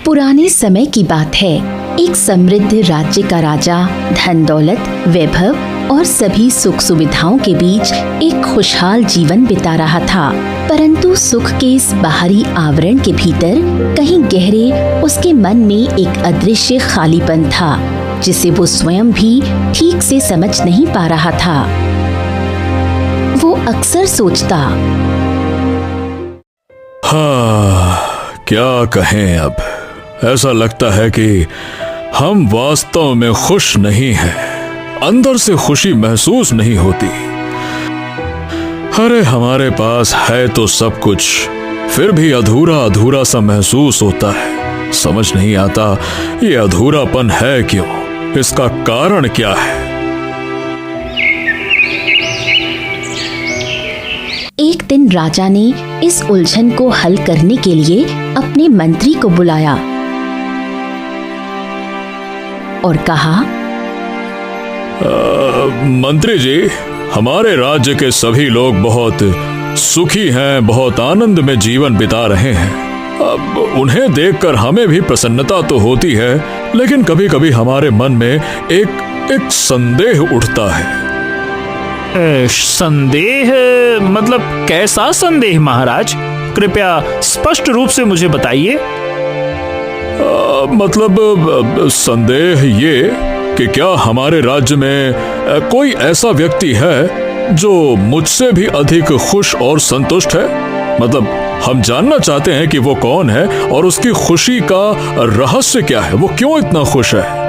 पुराने समय की बात है। एक समृद्ध राज्य का राजा धन दौलत, वैभव और सभी सुख सुविधाओं के बीच एक खुशहाल जीवन बिता रहा था। परंतु सुख के इस बाहरी आवरण के भीतर कहीं गहरे उसके मन में एक अदृश्य खालीपन था, जिसे वो स्वयं भी ठीक से समझ नहीं पा रहा था। वो अक्सर सोचता, हाँ, क्या कहें अब। ऐसा लगता है कि हम वास्तव में खुश नहीं हैं। अंदर से खुशी महसूस नहीं होती। अरे हमारे पास है तो सब कुछ, फिर भी अधूरा अधूरा सा महसूस होता है। समझ नहीं आता ये अधूरापन है क्यों, इसका कारण क्या है। एक दिन राजा ने इस उलझन को हल करने के लिए अपने मंत्री को बुलाया और कहा, मंत्री जी, हमारे राज्य के सभी लोग बहुत सुखी हैं, बहुत आनंद में जीवन बिता रहे हैं। अब उन्हें देखकर हमें भी प्रसन्नता तो होती है, लेकिन कभी कभी हमारे मन में एक संदेह उठता है। संदेह? मतलब कैसा संदेह महाराज? कृपया स्पष्ट रूप से मुझे बताइए। मतलब संदेह ये कि क्या हमारे राज्य में कोई ऐसा व्यक्ति है जो मुझसे भी अधिक खुश और संतुष्ट है। मतलब हम जानना चाहते हैं कि वो कौन है और उसकी खुशी का रहस्य क्या है, वो क्यों इतना खुश है।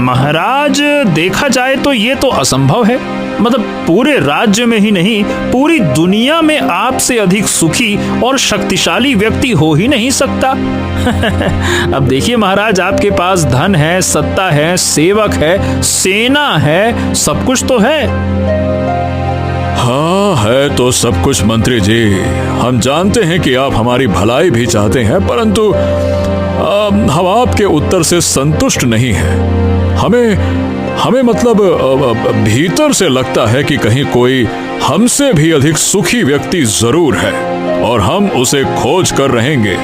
महाराज, देखा जाए तो ये तो असंभव है। मतलब पूरे राज्य में ही नहीं, पूरी दुनिया में आपसे अधिक सुखी और शक्तिशाली व्यक्ति हो ही नहीं सकता। अब देखिए महाराज, आपके पास धन है, सत्ता है, सेवक है, सेना है, सब कुछ तो है। हाँ, है तो सब कुछ मंत्री जी। हम जानते हैं कि आप हमारी भलाई भी चाहते हैं, परंतु हम आपके उत्तर से संतुष्ट नहीं हैं। हमें मतलब भीतर से लगता है कि कहीं कोई हमसे भी अधिक सुखी व्यक्ति जरूर है और हम उसे खोज कर रहेंगे।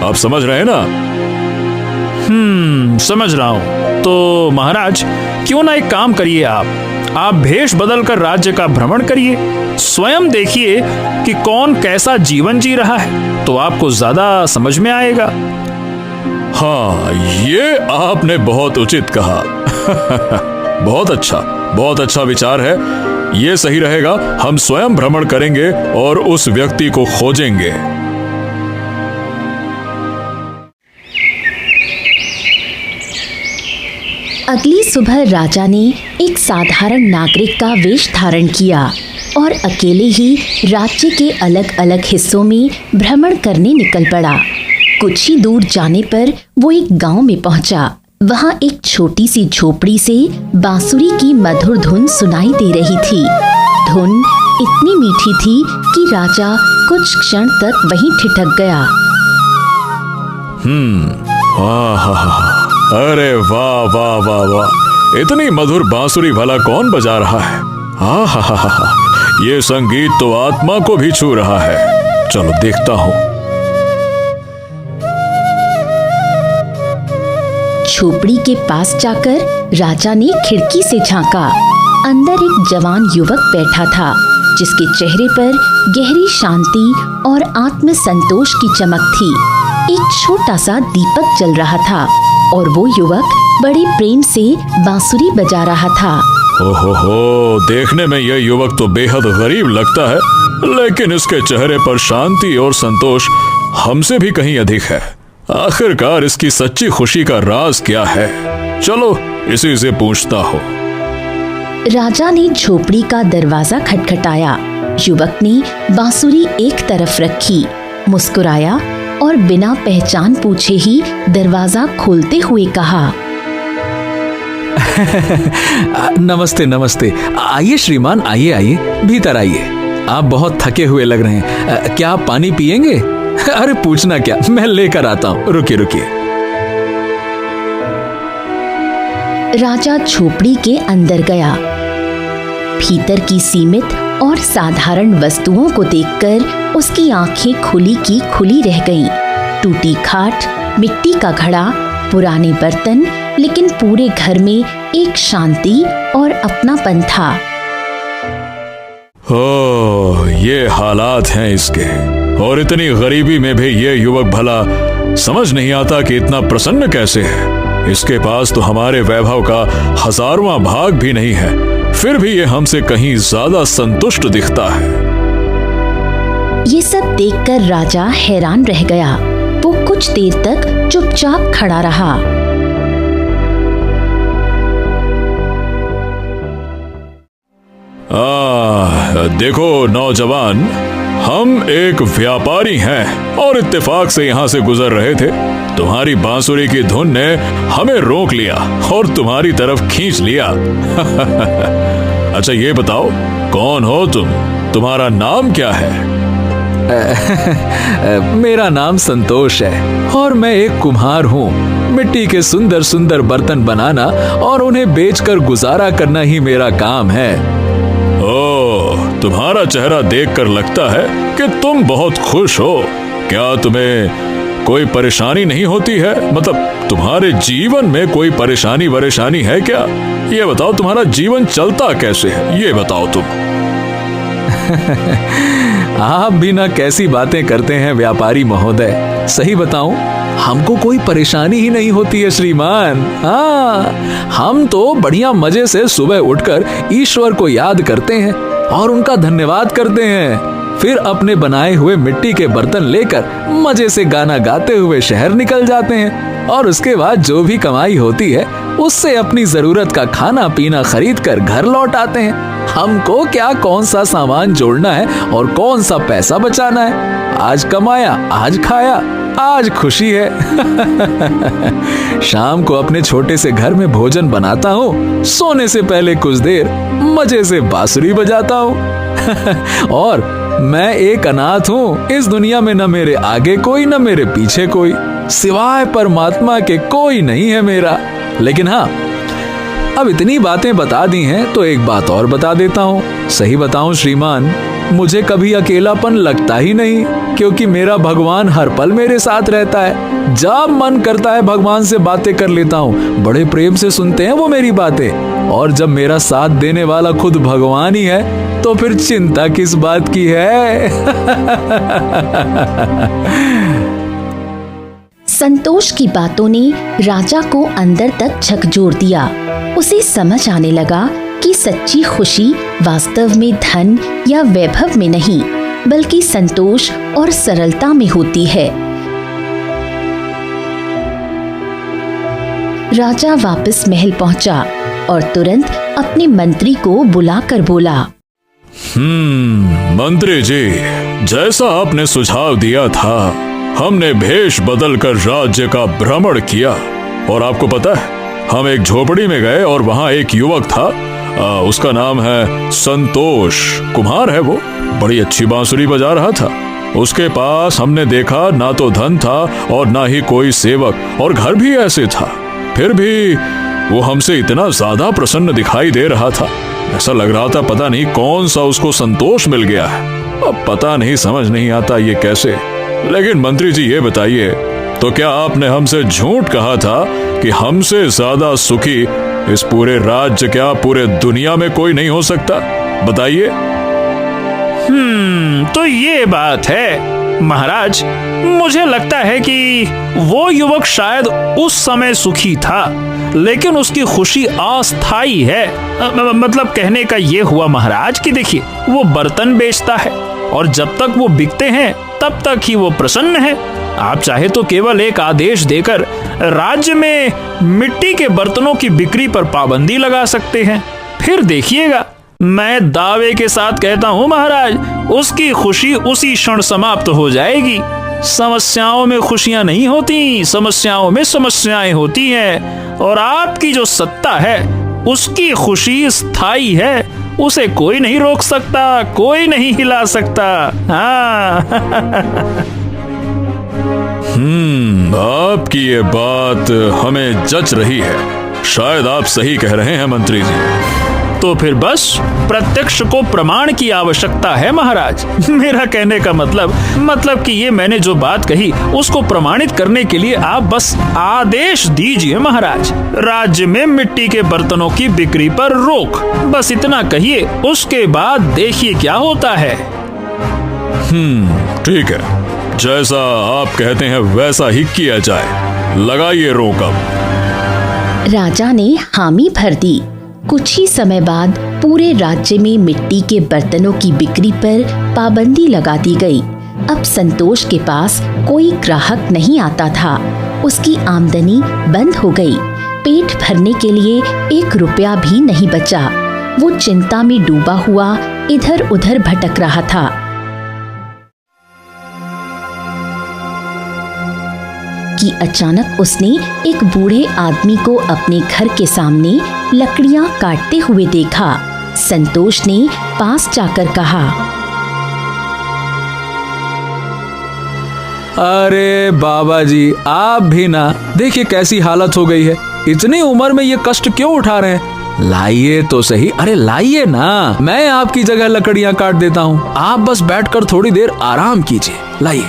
आप समझ रहे हैं ना? समझ रहा हूं। तो महाराज, क्यों ना एक काम करिए, आप भेष बदल कर राज्य का भ्रमण करिए, स्वयं देखिए कि कौन कैसा जीवन जी रहा है, तो आपको ज्यादा समझ में आएगा। हाँ, ये आपने बहुत उचित कहा। बहुत अच्छा विचार है। ये सही रहेगा। हम स्वयं भ्रमण करेंगे और उस व्यक्ति को खोजेंगे। अगली सुबह राजा ने एक साधारण नागरिक का वेश धारण किया और अकेले ही राज्य के अलग अलग हिस्सों में भ्रमण करने निकल पड़ा। कुछ ही दूर जाने पर वो एक गांव में पहुंचा। वहां एक छोटी सी झोपड़ी से बांसुरी की मधुर धुन सुनाई दे रही थी। धुन इतनी मीठी थी कि राजा कुछ क्षण तक वहीं ठिठक गया। अरे वाह वाह वाह वाह, इतनी मधुर बांसुरी भला कौन बजा रहा है? हा, ये संगीत तो आत्मा को भी छू रहा है। चलो देखता हूँ। झोपड़ी के पास जाकर राजा ने खिड़की से झांका। अंदर एक जवान युवक बैठा था, जिसके चेहरे पर गहरी शांति और आत्म संतोष की चमक थी। एक छोटा सा दीपक जल रहा था और वो युवक बड़े प्रेम से बांसुरी बजा रहा था। ओहो, देखने में यह युवक तो बेहद गरीब लगता है, लेकिन इसके चेहरे पर शांति और संतोष हमसे भी कहीं अधिक है। आखिरकार इसकी सच्ची खुशी का राज क्या है? चलो इसी से पूछता हूँ। राजा ने झोपड़ी का दरवाजा खटखटाया। युवक ने बांसुरी एक तरफ रखी, मुस्कुराया और बिना पहचान पूछे ही दरवाजा खोलते हुए कहा, नमस्ते नमस्ते। आइए श्रीमान, आइए आइए, भीतर आइए। आप बहुत थके हुए लग रहे हैं। क्या आप पानी पिएंगे? अरे पूछना क्या, मैं लेकर आता हूँ। रुकिए रुकिए। राजा झोपड़ी के अंदर गया। भीतर की सीमित और साधारण वस्तुओं को देखकर उसकी आंखें खुली की खुली रह गईं। टूटी खाट, मिट्टी का घड़ा, पुराने बर्तन, लेकिन पूरे घर में एक शांति और अपनापन था। ओह, ये हालात हैं इसके, और इतनी गरीबी में भी ये युवक भला समझ नहीं आता कि इतना प्रसन्न कैसे है। इसके पास तो हमारे वैभव का 1000वां भाग भी नहीं है, फिर भी ये हमसे कहीं ज्यादा संतुष्ट दिखता है। ये सब देखकर राजा हैरान रह गया। वो कुछ देर तक चुपचाप खड़ा रहा। देखो नौजवान, हम एक व्यापारी हैं और इत्तेफाक से यहाँ से गुजर रहे थे। तुम्हारी बांसुरी की धुन ने हमें रोक लिया और तुम्हारी तरफ खींच लिया। अच्छा ये बताओ, कौन हो तुम? तुम्हारा नाम क्या है? मेरा नाम संतोष है और मैं एक कुम्हार हूँ। मिट्टी के सुंदर सुंदर बर्तन बनाना और उन्हें बेचकर गुजारा करना ही मेरा काम है। ओह, तुम्हारा चेहरा देखकर लगता है कि तुम बहुत खुश हो। क्या तुम्हें कोई परेशानी नहीं होती है? मतलब तुम्हारे जीवन में कोई परेशानी है क्या? ये बताओ, तुम्हारा जीवन चलता कैसे है, ये बताओ तुम। आप भी ना कैसी बातें करते हैं व्यापारी महोदय। सही बताऊं, हमको कोई परेशानी ही नहीं होती है श्रीमान। हाँ, हम तो बढ़िया मजे से सुबह उठकर ईश्वर को याद करते हैं और उनका धन्यवाद करते हैं। फिर अपने बनाए हुए मिट्टी के बर्तन लेकर मजे से गाना गाते हुए शहर निकल जाते हैं और उसके बाद जो भी कमाई होती है उससे अपनी जरूरत का खाना पीना खरीद कर घर लौट आते हैं। हमको क्या कौन सा सामान जोड़ना है और कौन सा पैसा बचाना है। आज कमाया, आज खाया, आज खुशी है। शाम को अपने छोटे से घर में भोजन बनाता हूँ, सोने से पहले कुछ देर मजे से बांसुरी बजाता हूँ। और मैं एक अनाथ हूँ। इस दुनिया में न मेरे आगे कोई, न मेरे पीछे कोई, सिवाय परमात्मा के कोई नहीं है मेरा। लेकिन हाँ, अब इतनी बातें बता दी हैं तो एक बात और बता देता हूँ। सही बताऊं श्रीमान, मुझे कभी अकेलापन लगता ही नहीं, क्योंकि मेरा भगवान हर पल मेरे साथ रहता है। जब मन करता है भगवान से बातें कर लेता हूँ। बड़े प्रेम से सुनते हैं वो मेरी बातें, और जब मेरा साथ देने वाला खुद भगवान ही है तो फिर चिंता किस बात की है। संतोष की बातों ने राजा को अंदर तक झकझोर दिया। उसे समझ आने लगा कि सच्ची खुशी वास्तव में धन या वैभव में नहीं, बल्कि संतोष और सरलता में होती है। राजा वापस महल पहुंचा और तुरंत अपने मंत्री को बुलाकर बोला, मंत्री जी, जैसा आपने सुझाव दिया था, हमने भेष बदलकर राज्य का भ्रमण किया। और आपको पता है, हम एक झोपड़ी में गए और वहां एक युवक था। उसका नाम है संतोष, कुम्हार है वो, बड़ी अच्छी बांसुरी बजा रहा था। उसके पास हमने देखा ना तो धन था और ना ही कोई सेवक, और घर भी ऐसे था। फिर भी वो हमसे इतना ज्यादा प्रसन्न दिखाई दे रहा था, ऐसा लग रहा था पता नहीं कौन सा उसको संतोष मिल गया है। अब पता नहीं, समझ नहीं आता ये कैसे। लेकिन मंत्री जी ये बताइए, तो क्या आपने हमसे झूठ कहा था कि हमसे ज्यादा सुखी इस पूरे राज्य, क्या पूरे दुनिया में कोई नहीं हो सकता? बताइए। तो ये बात है महाराज। मुझे लगता है कि वो युवक शायद उस समय सुखी था, लेकिन उसकी खुशी अस्थायी है। मतलब कहने का ये हुआ महाराज कि देखिए, वो बर्तन बेचता है और जब तक वो बिकते हैं तब तक ही वो प्रसन्न है। आप चाहे तो केवल एक आदेश देकर राज्य में मिट्टी के बर्तनों की बिक्री पर पाबंदी लगा सकते हैं, फिर देखिएगा। मैं दावे के साथ कहता हूँ महाराज, उसकी खुशी उसी क्षण समाप्त हो जाएगी। समस्याओं में खुशियां नहीं होती, समस्याओं में समस्याएं होती हैं। और आपकी जो सत्ता है उसकी खुशी स्थायी है, उसे कोई नहीं रोक सकता, कोई नहीं हिला सकता। हाँ। आपकी ये बात हमें जच रही है। शायद आप सही कह रहे हैं मंत्री जी। तो तो फिर बस प्रत्यक्ष को प्रमाण की आवश्यकता है महाराज। मेरा कहने का मतलब कि ये मैंने जो बात कही उसको प्रमाणित करने के लिए आप बस आदेश दीजिए महाराज। राज्य में मिट्टी के बर्तनों की बिक्री पर रोक, बस इतना कहिए, उसके बाद देखिए क्या होता है। ठीक है, जैसा आप कहते हैं वैसा ही किया जाए। लगाइए रोक अब। राजा ने हामी भर दी। कुछ ही समय बाद पूरे राज्य में मिट्टी के बर्तनों की बिक्री पर पाबंदी लगा दी गई। अब संतोष के पास कोई ग्राहक नहीं आता था। उसकी आमदनी बंद हो गई। पेट भरने के लिए 1 रुपया भी नहीं बचा। वो चिंता में डूबा हुआ इधर उधर भटक रहा था कि अचानक उसने एक बूढ़े आदमी को अपने घर के सामने लकड़ियां काटते हुए देखा। संतोष ने पास जाकर कहा, अरे बाबा जी, आप भी ना, देखिए कैसी हालत हो गई है। इतनी उम्र में ये कष्ट क्यों उठा रहे हैं? लाइए तो सही, अरे लाइए ना, मैं आपकी जगह लकड़ियां काट देता हूँ। आप बस बैठकर थोड़ी देर आराम कीजिए, लाइए।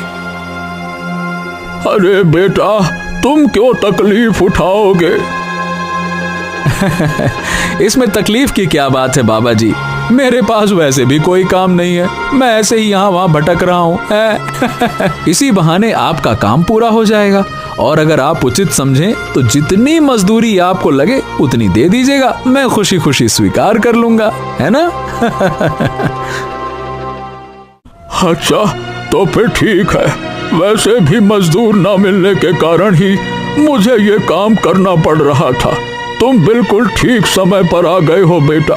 अरे बेटा, तुम क्यों तकलीफ उठाओगे? इसमें तकलीफ की क्या बात है बाबा जी, मेरे पास वैसे भी कोई काम नहीं है, मैं ऐसे ही यहाँ वहाँ भटक रहा हूँ। इसी बहाने आपका काम पूरा हो जाएगा, और अगर आप उचित समझें तो जितनी मजदूरी आपको लगे उतनी दे दीजिएगा, मैं खुशी खुशी स्वीकार कर लूंगा, है ना? अच्छा, तो फिर ठीक है। वैसे भी मजदूर ना मिलने के कारण ही मुझे ये काम करना पड़ रहा था। तुम बिल्कुल ठीक समय पर आ गए हो बेटा।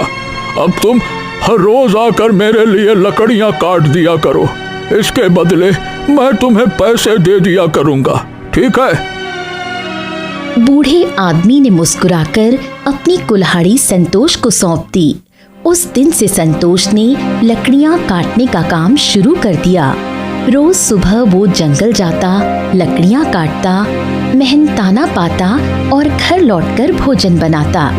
अब तुम हर रोज आकर मेरे लिए लकड़ियां काट दिया करो। इसके बदले मैं तुम्हें पैसे दे दिया करूंगा, ठीक है? बूढ़े आदमी ने मुस्कुराकर अपनी कुल्हाड़ी संतोष को सौंप दी। उस दिन से संतोष ने लकड़ियां काटने का काम शुरू कर दिया। रोज सुबह वो जंगल जाता, लकड़ियां काटता, मेहनताना पाता और घर लौटकर भोजन बनाता।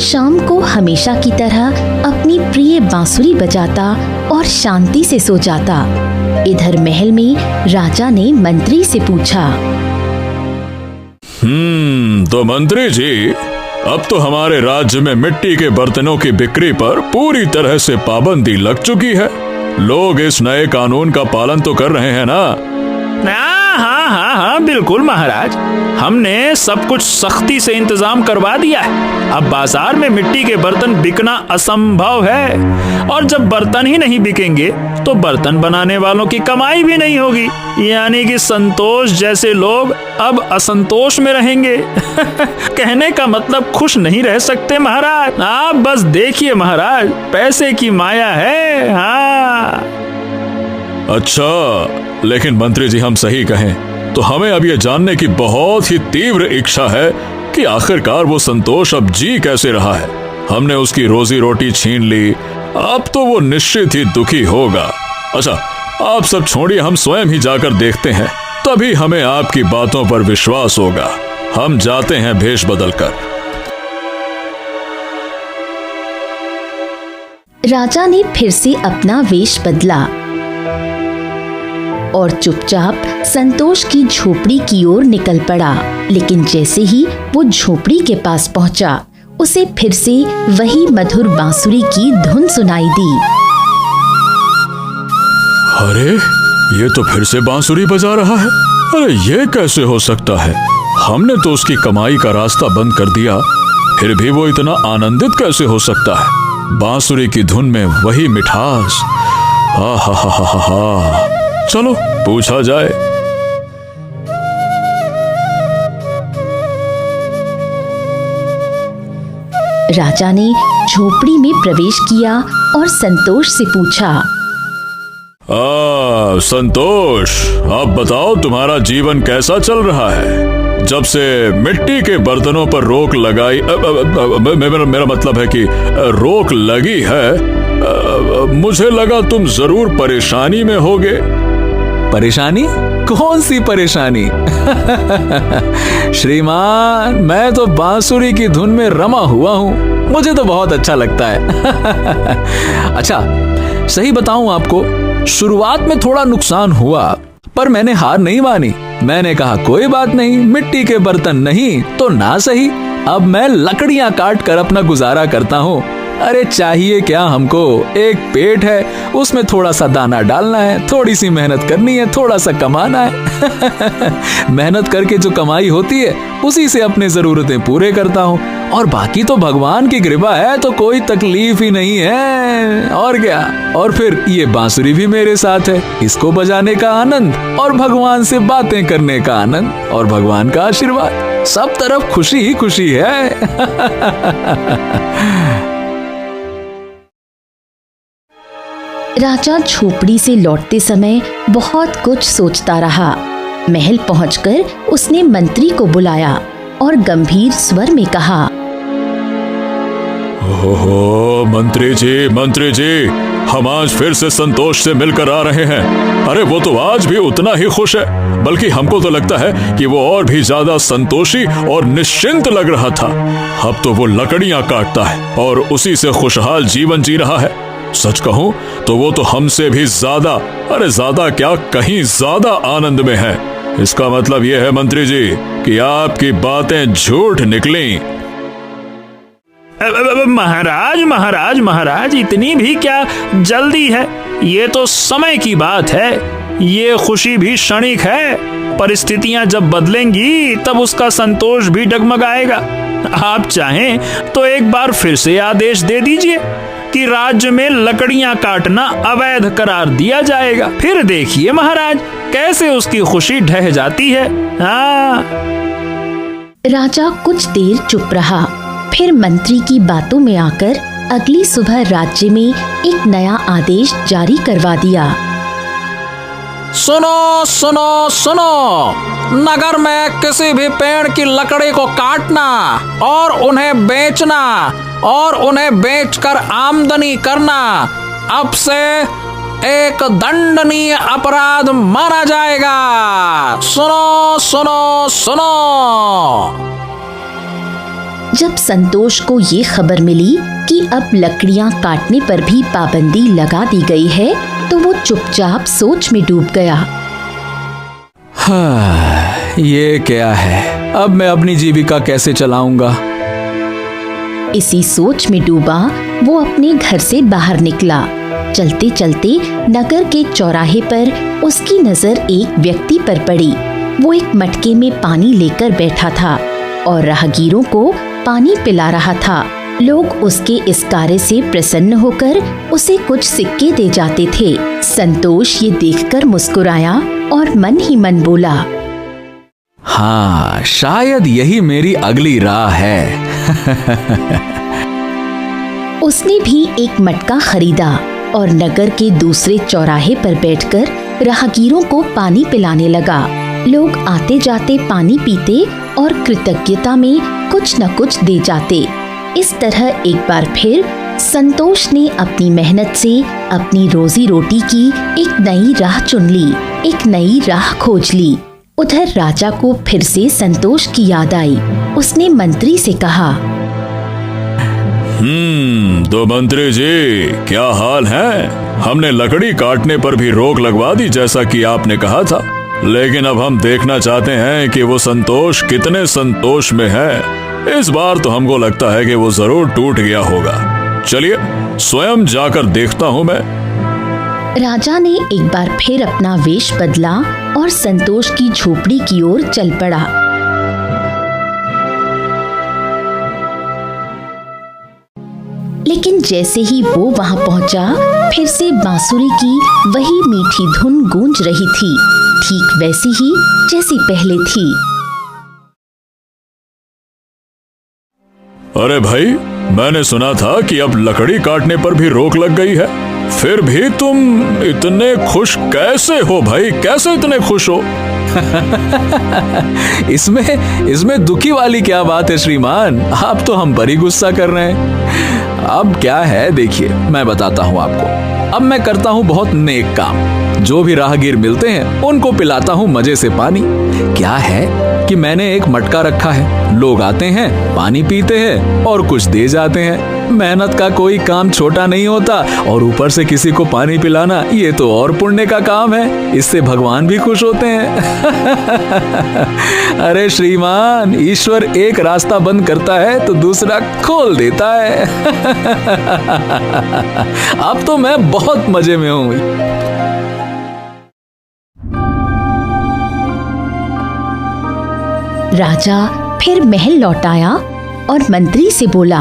शाम को हमेशा की तरह अपनी प्रिय बांसुरी बजाता और शांति से सो जाता। इधर महल में राजा ने मंत्री से पूछा, तो मंत्री जी, अब तो हमारे राज्य में मिट्टी के बर्तनों की बिक्री पर पूरी तरह से पाबंदी लग चुकी है। लोग इस नए कानून का पालन तो कर रहे हैं ना? हाँ, बिल्कुल महाराज, हमने सब कुछ सख्ती से इंतजाम करवा दिया है। अब बाजार में मिट्टी के बर्तन बिकना असंभव है, और जब बर्तन ही नहीं बिकेंगे तो बर्तन बनाने वालों की कमाई भी नहीं होगी। यानी कि संतोष जैसे लोग अब असंतोष में रहेंगे। कहने का मतलब खुश नहीं रह सकते महाराज। आप बस देखिए महाराज, पैसे की माया है। हाँ। अच्छा, लेकिन मंत्री जी, हम सही कहें तो हमें अब ये जानने की बहुत ही तीव्र इच्छा है कि आखिरकार वो संतोष अब जी कैसे रहा है। हमने उसकी रोजी रोटी छीन ली, अब तो वो निश्चित ही दुखी होगा। अच्छा, आप सब छोड़िए, हम स्वयं ही जाकर देखते हैं, तभी हमें आपकी बातों पर विश्वास होगा। हम जाते हैं भेष बदलकर। राजा ने फिर से अपना वेश बदला और चुपचाप संतोष की झोपड़ी की ओर निकल पड़ा। लेकिन जैसे ही वो झोपड़ी के पास पहुंचा, उसे फिर से वही मधुर बांसुरी की धुन सुनाई दी। अरे, ये तो फिर से बांसुरी बजा रहा है। अरे, ये कैसे हो सकता है? हमने तो उसकी कमाई का रास्ता बंद कर दिया, फिर भी वो इतना आनंदित कैसे हो सकता है? बांसुरी की धुन में वही मिठास। हा हा हा हा हा। चलो पूछा जाए। राजा ने झोपड़ी में प्रवेश किया और संतोष से पूछा, संतोष, आप बताओ, तुम्हारा जीवन कैसा चल रहा है? जब से मिट्टी के बर्तनों पर रोक लगाई, मेरा मतलब है कि रोक लगी है, मुझे लगा तुम जरूर परेशानी में होगे। परेशानी? कौन सी परेशानी? श्रीमान, मैं तो बांसुरी की धुन में रमा हुआ हूँ। मुझे तो बहुत अच्छा लगता है। अच्छा, सही बताऊं आपको, शुरुआत में थोड़ा नुकसान हुआ, पर मैंने हार नहीं मानी। मैंने कहा कोई बात नहीं, मिट्टी के बर्तन नहीं तो ना सही, अब मैं लकड़ियां काट कर अपना गुजारा करता हूँ। अरे चाहिए क्या हमको, एक पेट है, उसमें थोड़ा सा दाना डालना है, थोड़ी सी मेहनत करनी है, थोड़ा सा कमाना है। मेहनत करके जो कमाई होती है उसी से अपनी जरूरतें पूरे करता हूँ, और बाकी तो भगवान की कृपा है तो कोई तकलीफ ही नहीं है। और क्या, और फिर ये बांसुरी भी मेरे साथ है, इसको बजाने का आनंद और भगवान से बातें करने का आनंद और भगवान का आशीर्वाद, सब तरफ खुशी ही खुशी है। राजा झोपड़ी से लौटते समय बहुत कुछ सोचता रहा। महल पहुंचकर उसने मंत्री को बुलाया और गंभीर स्वर में कहा, ओहो मंत्री जी, हम आज फिर से संतोष से मिलकर आ रहे हैं। अरे वो तो आज भी उतना ही खुश है, बल्कि हमको तो लगता है कि वो और भी ज्यादा संतोषी और निश्चिंत लग रहा था। अब तो वो लकड़ियां काटता है और उसी से खुशहाल जीवन जी रहा है। सच कहूं तो वो तो हमसे भी ज्यादा, अरे ज्यादा क्या, कहीं ज्यादा आनंद में है। इसका मतलब ये है मंत्री जी कि आपकी बातें झूठ निकली। महाराज, इतनी भी क्या जल्दी है? ये तो समय की बात है, ये खुशी भी क्षणिक है। परिस्थितियां जब बदलेंगी तब उसका संतोष भी डगमगाएगा। आप चाहें तो एक बार फिर से आदेश दे दीजिए कि राज्य में लकड़ियां काटना अवैध करार दिया जाएगा। फिर देखिए महाराज कैसे उसकी खुशी ढह जाती है। हाँ। राजा कुछ देर चुप रहा, फिर मंत्री की बातों में आकर अगली सुबह राज्य में एक नया आदेश जारी करवा दिया। सुनो सुनो सुनो, नगर में किसी भी पेड़ की लकड़ी को काटना और उन्हें बेचना और उन्हें बेचकर आमदनी करना अब से एक दंडनीय अपराध माना जाएगा। सुनो सुनो सुनो। जब संतोष को ये खबर मिली कि अब लकड़ियां काटने पर भी पाबंदी लगा दी गई है, तो वो चुपचाप सोच में डूब गया। हाँ, ये क्या है, अब मैं अपनी जीविका कैसे चलाऊंगा? इसी सोच में डूबा वो अपने घर से बाहर निकला। चलते चलते नगर के चौराहे पर उसकी नजर एक व्यक्ति पर पड़ी। वो एक मटके में पानी लेकर बैठा था और राहगीरों को पानी पिला रहा था। लोग उसके इस कार्य से प्रसन्न होकर उसे कुछ सिक्के दे जाते थे। संतोष ये देखकर मुस्कुराया और मन ही मन बोला, हाँ, शायद यही मेरी अगली राह है। उसने भी एक मटका खरीदा और नगर के दूसरे चौराहे पर बैठकर राहगीरों को पानी पिलाने लगा। लोग आते जाते पानी पीते और कृतज्ञता में कुछ न कुछ दे जाते। इस तरह एक बार फिर संतोष ने अपनी मेहनत से अपनी रोजी रोटी की एक नई राह चुन ली, एक नई राह खोज ली। उधर राजा को फिर से संतोष की याद आई। उसने मंत्री से कहा, तो मंत्री जी क्या हाल है? हमने लकड़ी काटने पर भी रोक लगवा दी जैसा कि आपने कहा था, लेकिन अब हम देखना चाहते हैं कि वो संतोष कितने संतोष में है। इस बार तो हमको लगता है कि वो जरूर टूट गया होगा। चलिए स्वयं जाकर देखता हूँ मैं। राजा ने एक बार फिर अपना वेश बदला और संतोष की झोपड़ी की ओर चल पड़ा। लेकिन जैसे ही वो वहां पहुंचा, फिर से बांसुरी की वही मीठी धुन गूंज रही थी, ठीक वैसी ही जैसी पहले थी। अरे भाई, मैंने सुना था कि अब लकड़ी काटने पर भी रोक लग गई है, फिर भी तुम इतने खुश कैसे हो भाई? कैसे इतने खुश हो? इसमें दुखी वाली क्या बात है श्रीमान? आप तो हम पर ही गुस्सा कर रहे हैं। अब क्या है देखिए, मैं बताता हूँ आपको। अब मैं करता हूँ बहुत नेक काम। जो भी राहगीर मिलते हैं उनको पिलाता हूँ मजे से पानी। क्या है कि मैंने एक मटका रखा है, लोग आते हैं, पानी पीते हैं और कुछ दे जाते हैं। मेहनत का कोई काम छोटा नहीं होता, और ऊपर से किसी को पानी पिलाना, ये तो और पुण्य का काम है। इससे भगवान भी खुश होते हैं। अरे श्रीमान, ईश्वर एक रास्ता बंद करता है तो दूसरा खोल देता है। अब तो मैं बहुत मजे में हूँ। राजा फिर महल लौट आया और मंत्री से बोला,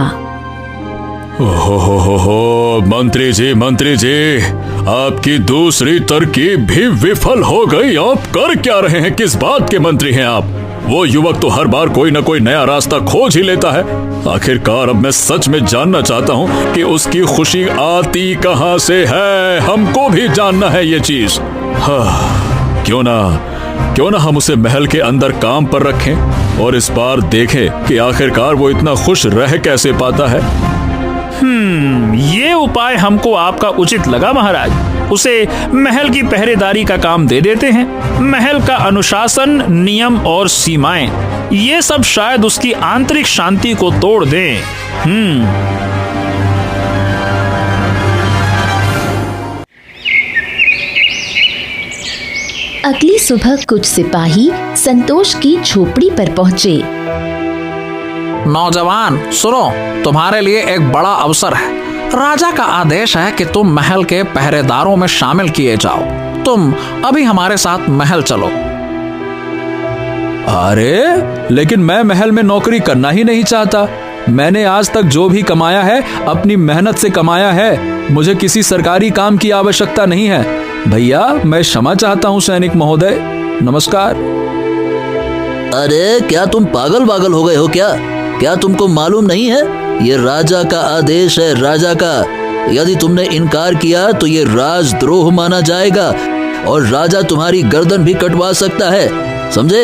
हो मंत्री जी, आपकी दूसरी तरकीब भी विफल हो गई। आप कर क्या रहे हैं? किस बात के मंत्री हैं आप? वो युवक तो हर बार कोई न कोई नया रास्ता खोज ही लेता है। आखिरकार अब मैं सच में जानना चाहता हूँ कि उसकी खुशी आती कहाँ से है। हमको भी जानना है ये चीज। हाँ, क्यों ना हम उसे महल के अंदर काम पर रखें और इस बार देखें कि आखिरकार वो इतना खुश रह कैसे पाता है। ये उपाय हमको आपका उचित लगा महाराज। उसे महल की पहरेदारी का काम दे देते हैं। महल का अनुशासन, नियम और सीमाएं, ये सब शायद उसकी आंतरिक शांति को तोड़ दें। अगली सुबह कुछ सिपाही संतोष की झोपड़ी पर पहुंचे। नौजवान सुनो, तुम्हारे लिए एक बड़ा अवसर है। राजा का आदेश है कि तुम महल के पहरेदारों में शामिल किए जाओ। तुम अभी हमारे साथ महल चलो। अरे लेकिन मैं महल में नौकरी करना ही नहीं चाहता। मैंने आज तक जो भी कमाया है अपनी मेहनत से कमाया है। मुझे किसी सरकारी काम की आवश्यकता नहीं है। भैया, मैं क्षमा चाहता हूँ सैनिक महोदय। नमस्कार। अरे क्या तुम पागल हो गए हो क्या तुमको मालूम नहीं है? ये राजा का आदेश है, राजा का। यदि तुमने इनकार किया तो ये राजद्रोह माना जाएगा और राजा तुम्हारी गर्दन भी कटवा सकता है, समझे?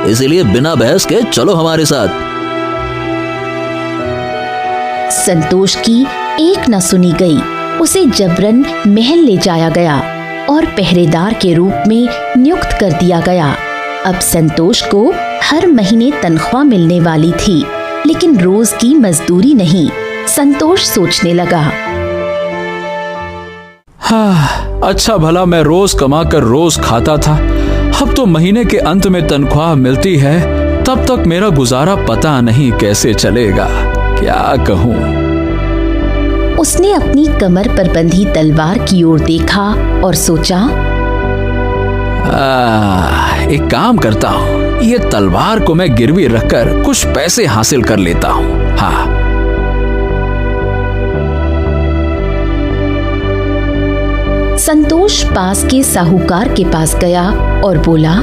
इसीलिए बिना बहस के चलो हमारे साथ। संतोष की एक न सुनी गई। उसे जबरन महल ले जाया गया और पहरेदार के रूप में नियुक्त कर दिया गया। अब संतोष को हर महीने तनख्वाह मिलने वाली थी, लेकिन रोज की मजदूरी नहीं। संतोष सोचने लगा, हाँ, अच्छा भला मैं रोज कमाकर रोज खाता था। अब तो महीने के अंत में तनख्वाह मिलती है, तब तक मेरा गुजारा पता नहीं कैसे चलेगा। क्या कहूँ? उसने अपनी कमर पर बंधी तलवार की ओर देखा और सोचा, एक काम करता हूँ, ये तलवार को मैं गिरवी रखकर कुछ पैसे हासिल कर लेता हूँ। हाँ, संतोष पास के साहूकार के पास गया और बोला,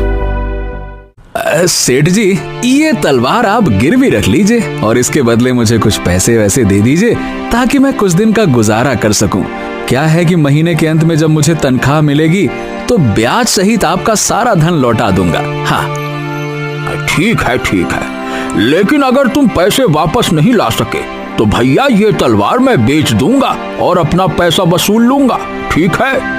सेठ जी, ये तलवार आप गिरवी रख लीजिए और इसके बदले मुझे कुछ पैसे वैसे दे दीजिए ताकि मैं कुछ दिन का गुजारा कर सकूं। क्या है कि महीने के अंत में जब मुझे तनख्वाह मिलेगी तो ब्याज सहित आपका सारा धन लौटा दूंगा। हाँ, ठीक है, लेकिन अगर तुम पैसे वापस नहीं ला सके तो भैया ये तलवार मैं बेच दूंगा और अपना पैसा वसूल लूंगा। ठीक है?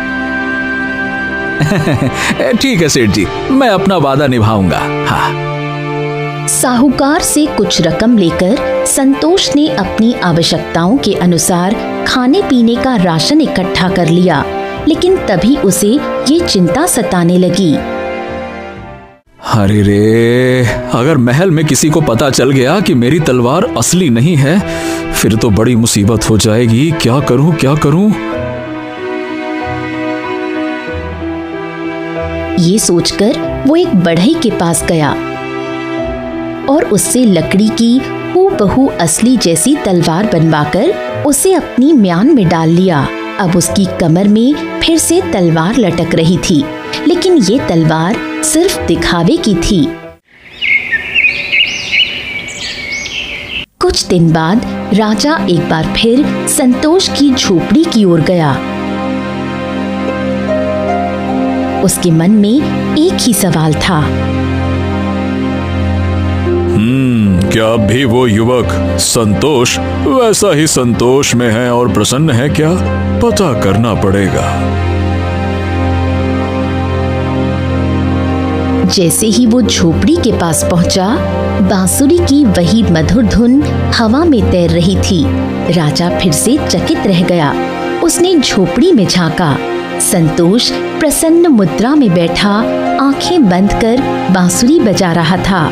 ठीक है सेठ जी, मैं अपना वादा निभाऊंगा। हाँ। साहूकार से कुछ रकम लेकर संतोष ने अपनी आवश्यकताओं के अनुसार खाने पीने का राशन इकट्ठा कर लिया, लेकिन तभी उसे ये चिंता सताने लगी। अरे रे, अगर महल में किसी को पता चल गया कि मेरी तलवार असली नहीं है, फिर तो बड़ी मुसीबत हो जाएगी। क्या करूं? ये सोचकर वो एक बढ़ई के पास गया और उससे लकड़ी की हूबहू असली जैसी तलवार बनवाकर उसे अपनी म्यान में डाल लिया। अब उसकी कमर में फिर से तलवार लटक रही थी, लेकिन ये तलवार सिर्फ दिखावे की थी। कुछ दिन बाद राजा एक बार फिर संतोष की झोपड़ी की ओर गया। उसके मन में एक ही सवाल था, क्या अब भी वो युवक संतोष वैसा ही संतोष में है और प्रसन्न है क्या? पता करना पड़ेगा। जैसे ही वो झोपड़ी के पास पहुंचा, बांसुरी की वही मधुर धुन हवा में तैर रही थी। राजा फिर से चकित रह गया। उसने झोपड़ी में झांका। संतोष प्रसन्न मुद्रा में बैठा आंखें बंद कर बांसुरी बजा रहा था।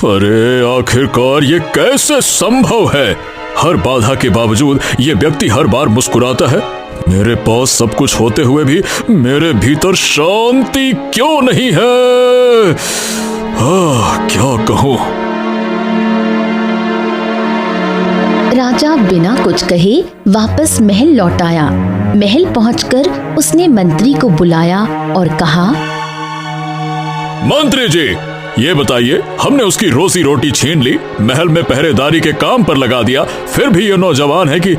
अरे आखिरकार ये कैसे संभव है? हर बाधा के बावजूद ये व्यक्ति हर बार मुस्कुराता है। मेरे पास सब कुछ होते हुए भी मेरे भीतर शांति क्यों नहीं है? क्या कहूं? राजा बिना कुछ कहे वापस महल लौट आया। महल पहुंचकर उसने मंत्री को बुलाया और कहा, मंत्री जी, ये बताइए, हमने उसकी रोजी रोटी छीन ली, महल में पहरेदारी के काम पर लगा दिया, फिर भी ये नौजवान है कि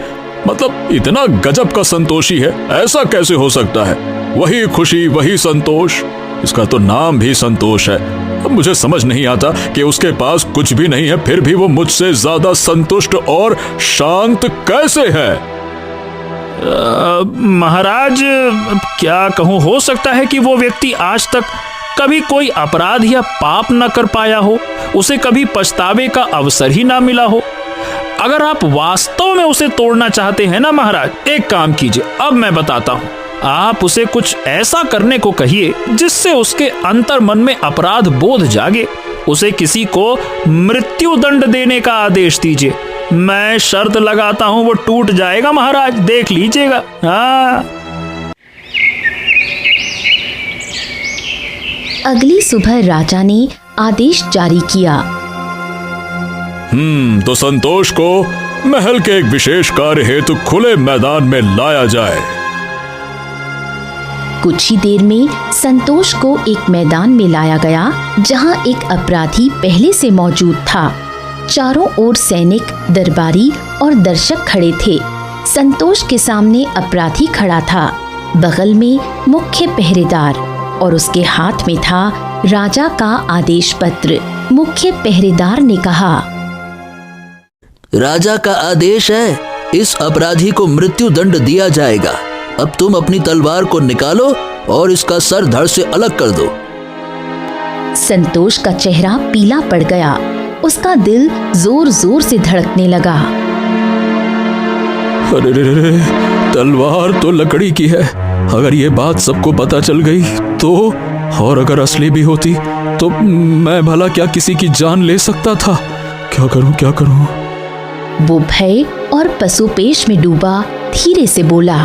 मतलब इतना गजब का संतोषी है। ऐसा कैसे हो सकता है? वही खुशी, वही संतोष, इसका तो नाम भी संतोष है। अब मुझे समझ नहीं आता कि उसके पास कुछ भी नहीं है, फिर भी वो मुझसे ज्यादा संतुष्ट और शांत कैसे है? महाराज, क्या कहूँ, हो सकता है कि वो व्यक्ति आज तक कभी कोई अपराध या पाप न कर पाया हो, उसे कभी पछतावे का अवसर ही ना मिला हो। अगर आप वास्तव में उसे तोड़ना चाहते हैं ना महाराज, एक काम कीजिए, अब मैं बताता हूँ। आप उसे कुछ ऐसा करने को कहिए जिससे उसके अंतर मन में अपराध बोध जागे। उसे किसी को मृत्यु दंड देने का आदेश दीजिए। मैं शर्त लगाता हूँ वो टूट जाएगा महाराज, देख लीजिएगा। हाँ। अगली सुबह राजा ने आदेश जारी किया। तो संतोष को महल के एक विशेष कार्य हेतु खुले मैदान में लाया जाए। कुछ ही देर में संतोष को एक मैदान में लाया गया, जहां एक अपराधी पहले से मौजूद था। चारों ओर सैनिक, दरबारी और दर्शक खड़े थे। संतोष के सामने अपराधी खड़ा था, बगल में मुख्य पहरेदार और उसके हाथ में था राजा का आदेश पत्र। मुख्य पहरेदार ने कहा, राजा का आदेश है, इस अपराधी को मृत्यु दंड दिया जाएगा। अब तुम अपनी तलवार को निकालो और इसका सर धड़ से अलग कर दो। संतोष का चेहरा पीला पड़ गया। उसका दिल जोर जोर से धड़कने लगा। अरे, तलवार तो लकड़ी की है। अगर ये बात सबको पता चल गई तो, और अगर असली भी होती तो मैं भला क्या किसी की जान ले सकता था? क्या करूं? वो भय और पशुपेश में डूबा धीरे से बोला,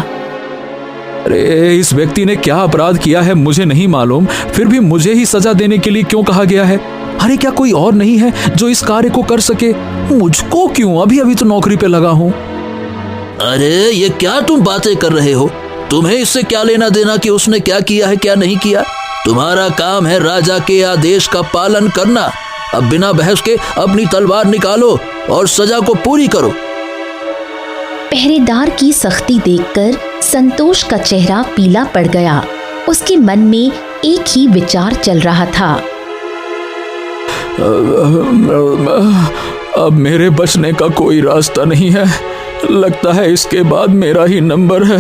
अरे, इस व्यक्ति ने क्या अपराध किया है मुझे नहीं मालूम, फिर भी मुझे ही सजा देने के लिए क्यों कहा गया है? अरे, क्या कोई और नहीं है जो इस कार्य को कर सके? मुझको क्यों? अभी तो नौकरी पे लगा हूँ। अरे, ये क्या तुम बातें कर रहे हो? तुम्हें इससे क्या लेना देना कि उसने क्या किया है क्या नहीं किया? तुम्हारा काम है राजा के आदेश का पालन करना। अब बिना बहस के अपनी तलवार निकालो और सजा को पूरी करो। पहरेदार की सख्ती देखकर संतोष का चेहरा पीला पड़ गया। उसके मन में एक ही विचार चल रहा था, अब मेरे बचने का कोई रास्ता नहीं है। लगता है इसके बाद मेरा ही नंबर है।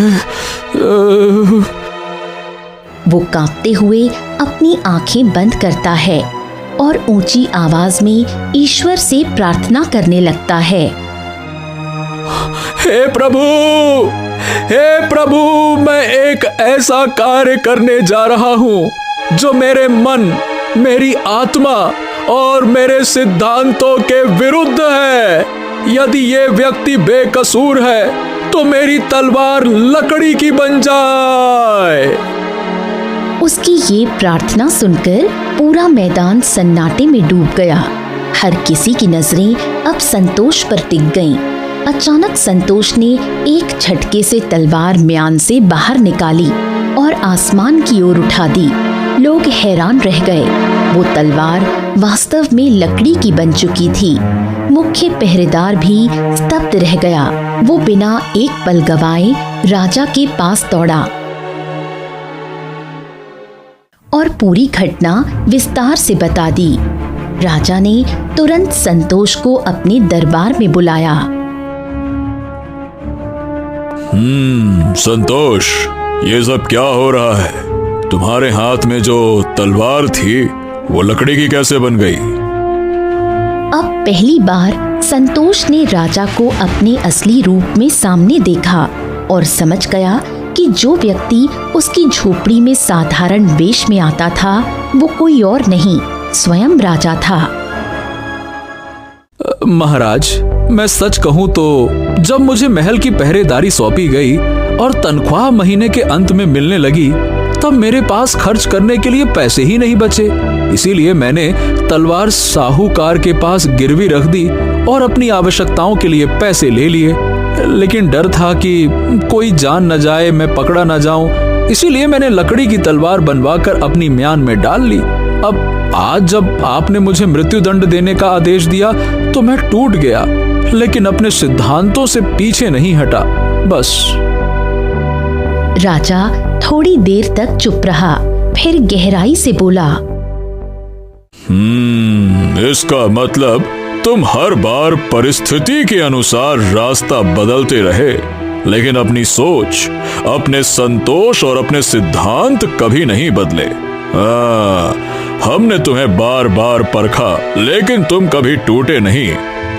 वो कांपते हुए अपनी आंखें बंद करता है और ऊंची आवाज में ईश्वर से प्रार्थना करने लगता है, हे प्रभु, मैं एक ऐसा कार्य करने जा रहा हूं जो मेरे मन, मेरी आत्मा और मेरे सिद्धांतों के विरुद्ध है। यदि ये व्यक्ति बेकसूर है तो मेरी तलवार लकड़ी की बन जाए। उसकी ये प्रार्थना सुनकर पूरा मैदान सन्नाटे में डूब गया। हर किसी की नजरें अब संतोष पर टिक गईं। अचानक संतोष ने एक झटके से तलवार म्यान से बाहर निकाली और आसमान की ओर उठा दी। लोग हैरान रह गए। वो तलवार वास्तव में लकड़ी की बन चुकी थी। मुख्य पहरेदार भी स्तब्ध रह गया। वो बिना एक पल गवाए राजा के पास दौड़ा और पूरी घटना विस्तार से बता दी। राजा ने तुरंत संतोष को अपने दरबार में बुलाया। संतोष, ये सब क्या हो रहा है? तुम्हारे हाथ में जो तलवार थी वो लकड़ी की कैसे बन गई? अब पहली बार संतोष ने राजा को अपने असली रूप में सामने देखा और समझ गया कि जो व्यक्ति उसकी झोपड़ी में साधारण वेश में आता था वो कोई और नहीं, स्वयं राजा था। महाराज, मैं सच कहूं तो जब मुझे महल की पहरेदारी सौंपी गई और तनख्वाह महीने के अंत में मिलने लगी, तब मेरे पास खर्च करने के लिए पैसे ही नहीं बचे। इसीलिए मैंने तलवार साहूकार के पास गिरवी रख दी और अपनी आवश्यकताओं के लिए पैसे ले लिए। लेकिन डर था कि कोई जान न जाए, मैं पकड़ा न जाऊं, इसीलिए मैंने लकड़ी की तलवार बनवाकर अपनी म्यान में डाल ली। अब आज जब आपने मुझे मृत्युदंड देने का आदेश दिया तो मैं टूट गया, लेकिन अपने सिद्धांतों से पीछे नहीं हटा। बस। राजा थोड़ी देर तक चुप रहा, फिर गहराई से बोला, इसका मतलब तुम हर बार परिस्थिति के अनुसार रास्ता बदलते रहे, लेकिन अपनी सोच, अपने संतोष और अपने सिद्धांत कभी नहीं बदले। हमने तुम्हें बार बार परखा, लेकिन तुम कभी टूटे नहीं।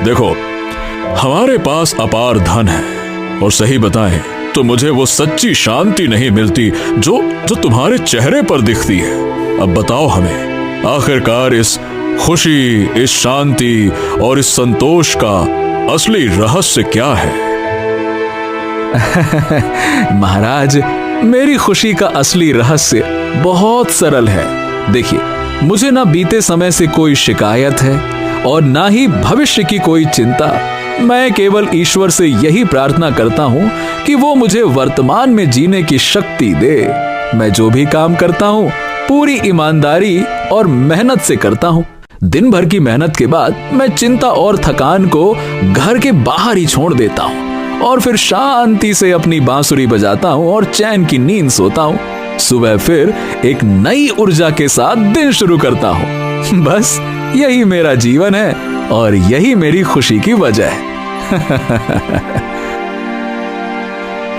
देखो, हमारे पास अपार धन है और सही बताएं तो मुझे वो सच्ची शांति नहीं मिलती जो तुम्हारे चेहरे पर दिखती है। अब बताओ हमें, आखिरकार इस खुशी, इस शांति और इस संतोष का असली रहस्य क्या है? महाराज, मेरी खुशी का असली रहस्य बहुत सरल है। देखिए, मुझे ना बीते समय से कोई शिकायत है और ना ही भविष्य की कोई चिंता। मैं केवल ईश्वर से यही प्रार्थना करता हूँ कि वो मुझे वर्तमान में जीने की शक्ति दे। मैं जो भी काम करता हूँ पूरी ईमानदारी और मेहनत से करता हूँ। दिन भर की मेहनत के बाद मैं चिंता और थकान को घर के बाहर ही छोड़ देता हूँ और फिर शांति से अपनी बांसुरी बजाता हूँ और चैन की नींद सोता हूँ। सुबह फिर एक नई ऊर्जा के साथ दिन शुरू करता हूँ। बस यही मेरा जीवन है और यही मेरी खुशी की वजह है।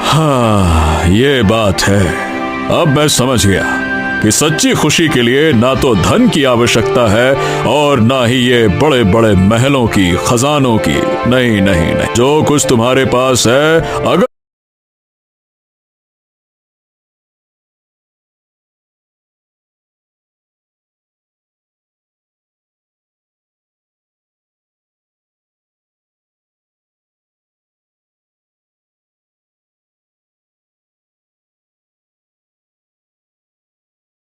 हाँ, ये बात है। अब मैं समझ गया कि सच्ची खुशी के लिए ना तो धन की आवश्यकता है और ना ही ये बड़े बड़े महलों की, खजानों की। नहीं नहीं नहीं, जो कुछ तुम्हारे पास है, अगर